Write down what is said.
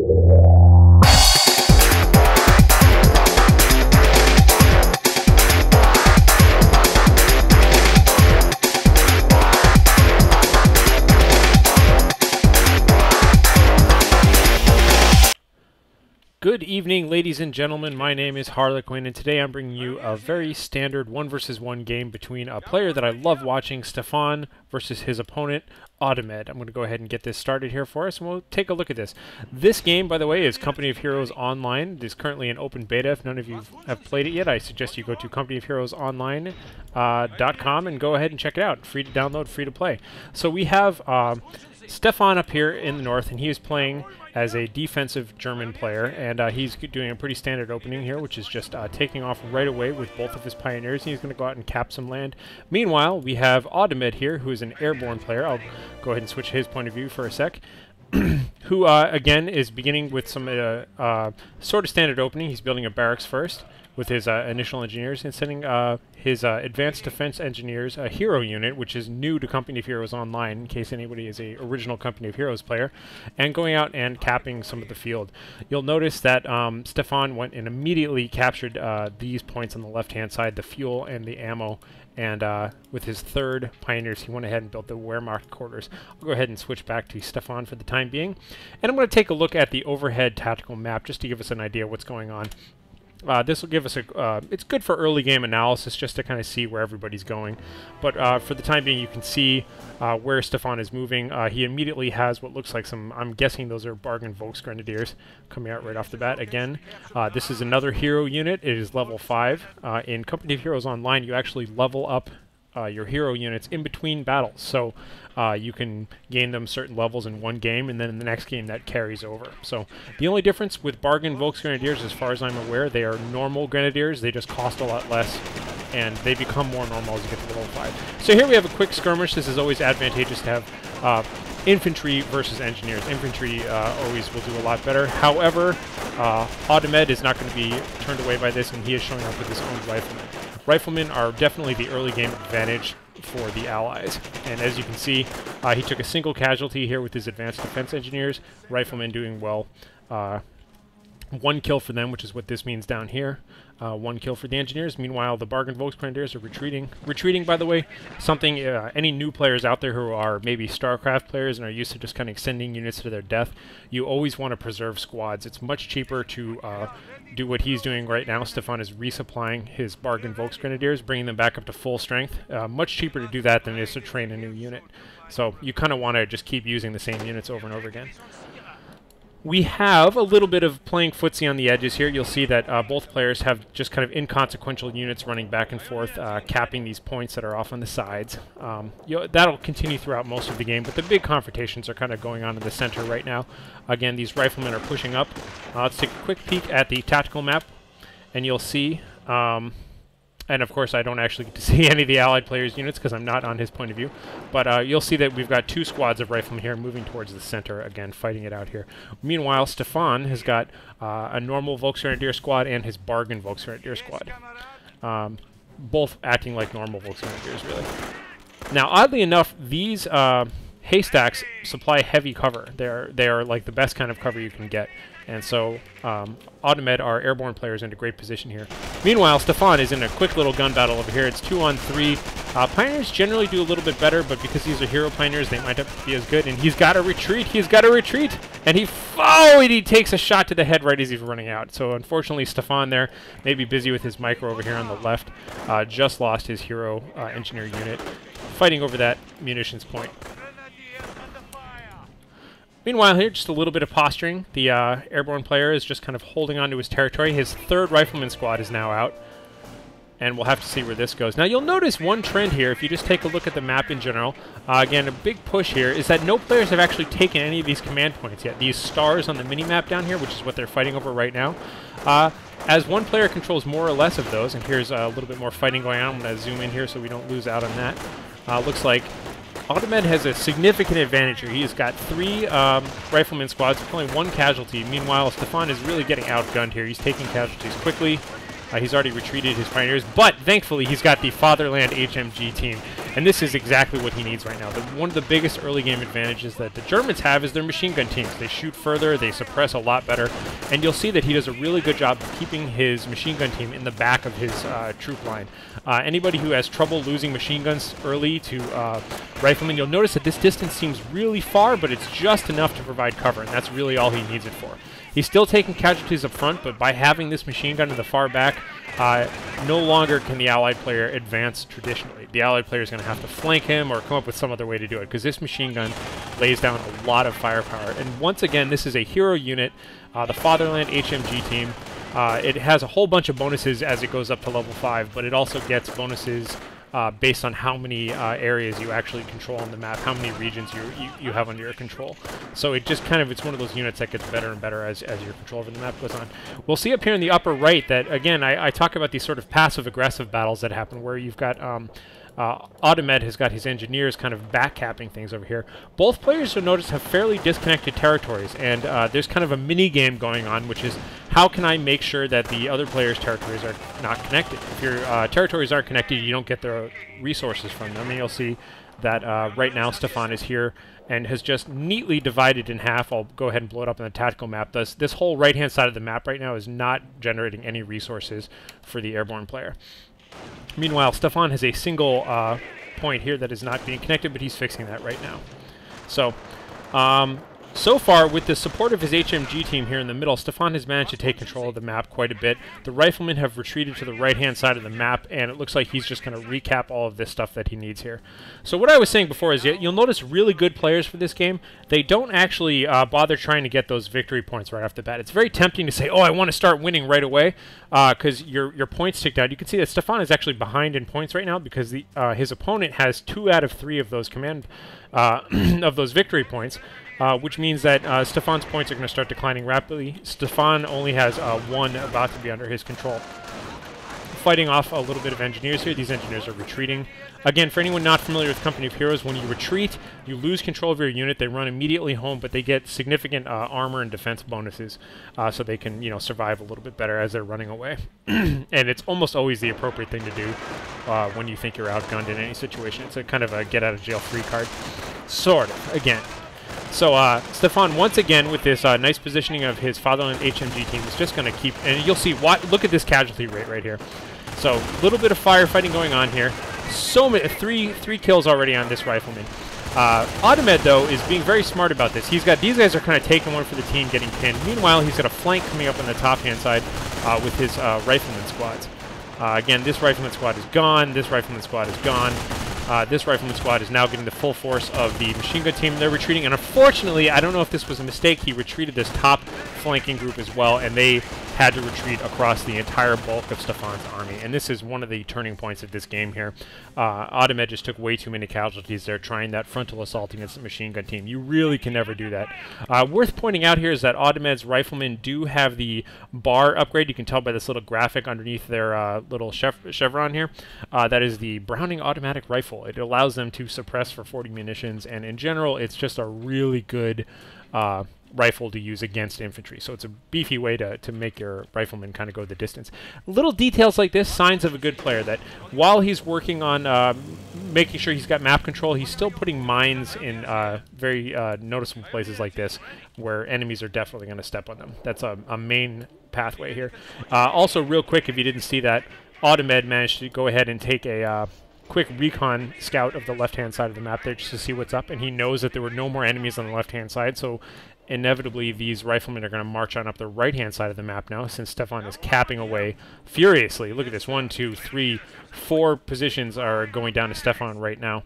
Good evening, ladies and gentlemen. My name is Harlequin, and today I'm bringing you a very standard 1-versus-1 game between a player that I love watching, Stefan, versus his opponent, Audemed. I'm going to go ahead and get this started here for us, and we'll take a look at this. This game, by the way, is Company of Heroes Online. It is currently in open beta. If none of you have played it yet, I suggest you go to companyofheroesonline.com and go ahead and check it out. Free to download, free to play. So we have Stefan up here in the north, and he is playing as a defensive German player, and he's doing a pretty standard opening here, which is just taking off right away with both of his pioneers, and he's going to go out and cap some land. Meanwhile, we have Audemed here, who is an airborne player. I'll go ahead and switch his point of view for a sec. Who, again, is beginning with some sort of standard opening. He's building a barracks first with his initial engineers, and sending his advanced defense engineers a hero unit, which is new to Company of Heroes Online, in case anybody is a original Company of Heroes player, and going out and capping some of the field. You'll notice that Stefan went and immediately captured these points on the left-hand side, the fuel and the ammo, and with his third pioneers, he went ahead and built the Wehrmacht quarters. I'll go ahead and switch back to Stefan for the time being, and I'm going to take a look at the overhead tactical map just to give us an idea of what's going on. This will give us it's good for early game analysis just to kind of see where everybody's going. But for the time being, you can see where Stefan is moving. He immediately has what looks like some, I'm guessing those are Bargain Volksgrenadiers coming out right off the bat. Again, this is another hero unit. It is level 5. In Company of Heroes Online, you actually level up your hero units in between battles. So you can gain them certain levels in one game, and then in the next game that carries over. So the only difference with Bargain Volksgrenadiers, as far as I'm aware, they are normal grenadiers. They just cost a lot less, and they become more normal as you get to level 5. So here we have a quick skirmish. This is always advantageous to have infantry versus engineers. Infantry always will do a lot better. However, Audemed is not going to be turned away by this, and he is showing up with his own riflemen. Riflemen are definitely the early game advantage for the Allies. And as you can see, he took a single casualty here with his advanced defense engineers. Riflemen doing well. 1 kill for them, which is what this means down here. 1 kill for the engineers. Meanwhile, the Bargain Volksgrenadiers are retreating. Retreating, by the way, something any new players out there who are maybe StarCraft players and are used to just kind of extending units to their death, you always want to preserve squads. It's much cheaper to do what he's doing right now. Stefan is resupplying his Bargain Volksgrenadiers, bringing them back up to full strength. Much cheaper to do that than it is to train a new unit. So you kind of want to just keep using the same units over and over again. We have a little bit of playing footsie on the edges here. You'll see that both players have just kind of inconsequential units running back and forth, capping these points that are off on the sides. That'll continue throughout most of the game, but the big confrontations are kind of going on in the center right now. Again, these riflemen are pushing up. Let's take a quick peek at the tactical map, and you'll see... and of course, I don't actually get to see any of the Allied players' units because I'm not on his point of view. But you'll see that we've got 2 squads of riflemen here moving towards the center, again, fighting it out here. Meanwhile, Stefan has got a normal Volksgrenadier squad and his Bargain Volksgrenadier squad. Both acting like normal Volksgrenadiers, really. Now, oddly enough, these haystacks supply heavy cover. They are like the best kind of cover you can get. And so Audemed, our airborne player, is in a great position here. Meanwhile, Stefan is in a quick little gun battle over here. It's 2-on-3. Pioneers generally do a little bit better, but because these are hero pioneers, they might not be as good. And he's got to retreat. He's got to retreat. And he takes a shot to the head right as he's running out. So unfortunately, Stefan there may be busy with his micro over here on the left. Just lost his hero engineer unit, fighting over that munitions point. Meanwhile here, just a little bit of posturing. The airborne player is just kind of holding on to his territory. His 3rd rifleman squad is now out, and we'll have to see where this goes. Now, you'll notice one trend here, if you just take a look at the map in general. Again, a big push here is that no players have actually taken any of these command points yet. These stars on the mini-map down here, which is what they're fighting over right now. As one player controls more or less of those, and here's a little bit more fighting going on. I'm going to zoom in here so we don't lose out on that. Looks like Audemed has a significant advantage here. He's got 3 rifleman squads with only 1 casualty. Meanwhile, Stefan is really getting outgunned here. He's taking casualties quickly. He's already retreated his pioneers, but thankfully he's got the Fatherland HMG team. And this is exactly what he needs right now. One of the biggest early game advantages that the Germans have is their machine gun teams. They shoot further, they suppress a lot better, and you'll see that he does a really good job of keeping his machine gun team in the back of his troop line. Anybody who has trouble losing machine guns early to riflemen, you'll notice that this distance seems really far, but it's just enough to provide cover, and that's really all he needs it for. He's still taking casualties up front, but by having this machine gun in the far back, no longer can the Allied player advance traditionally. The Allied player is going to have to flank him or come up with some other way to do it, because this machine gun lays down a lot of firepower. And once again, this is a hero unit, the Fatherland HMG team. It has a whole bunch of bonuses as it goes up to level 5, but it also gets bonuses based on how many areas you actually control on the map, how many regions you have under your control. So it just kind of, it's one of those units that gets better and better as your control over the map goes on. We'll see up here in the upper right that, again, I talk about these sort of passive-aggressive battles that happen where you've got Audemed has got his engineers kind of backcapping things over here. Both players, you'll notice, have fairly disconnected territories, and there's kind of a mini-game going on, which is how can I make sure that the other player's territories are not connected. If your territories aren't connected, you don't get the resources from them, and you'll see that right now Stefan is here and has just neatly divided in half. I'll go ahead and blow it up on the tactical map. This whole right-hand side of the map right now is not generating any resources for the airborne player. Meanwhile, Stefan has a single point here that is not being connected, but he's fixing that right now. So, so far, with the support of his HMG team here in the middle, Stefan has managed to take control of the map quite a bit. The riflemen have retreated to the right-hand side of the map, and it looks like he's just going to recap all of this stuff that he needs here. So what I was saying before is you'll notice really good players for this game, they don't actually bother trying to get those victory points right off the bat. It's very tempting to say, oh, I want to start winning right away, because your points tick down. You can see that Stefan is actually behind in points right now because his opponent has 2 out of 3 of those of those victory points. Which means that Stefan's points are going to start declining rapidly. Stefan only has 1 about to be under his control. Fighting off a little bit of engineers here. These engineers are retreating. Again, for anyone not familiar with Company of Heroes, when you retreat, you lose control of your unit. They run immediately home, but they get significant armor and defense bonuses, so they can, survive a little bit better as they're running away. And it's almost always the appropriate thing to do when you think you're outgunned in any situation. It's a kind of a get-out-of-jail-free card, sort of. Again. So Stefan, once again, with this nice positioning of his Fatherland HMG team, is just going to keep... And you'll see, look at this casualty rate right here. So, a little bit of firefighting going on here. So many... Three kills already on this rifleman. Audemed, though, is being very smart about this. He's got... These guys are kind of taking one for the team, getting pinned. Meanwhile, he's got a flank coming up on the top-hand side with his rifleman squads. Again, this rifleman squad is gone. This rifleman squad is gone. This rifleman squad is now getting the full force of the machine gun team. They're retreating, and unfortunately, I don't know if this was a mistake, he retreated this top flanking group as well, and they had to retreat across the entire bulk of Stefan's army. And this is one of the turning points of this game here. Audemed just took way too many casualties there trying that frontal assault against the machine gun team. You really can never do that. Worth pointing out here is that Audemed's riflemen do have the bar upgrade. You can tell by this little graphic underneath their little chevron here. That is the Browning automatic rifle. It allows them to suppress for 40 munitions, and in general, it's just a really good rifle to use against infantry. So it's a beefy way to make your riflemen kind of go the distance. Little details like this, signs of a good player, that while he's working on making sure he's got map control, he's still putting mines in very noticeable places like this where enemies are definitely going to step on them. That's a main pathway here. Also, real quick, if you didn't see that, Audemed managed to go ahead and take a quick recon scout of the left-hand side of the map there just to see what's up, and he knows that there were no more enemies on the left-hand side, so inevitably these riflemen are going to march on up the right-hand side of the map now, since Stefan is capping away furiously. Look at this, 1, 2, 3, 4 positions are going down to Stefan right now.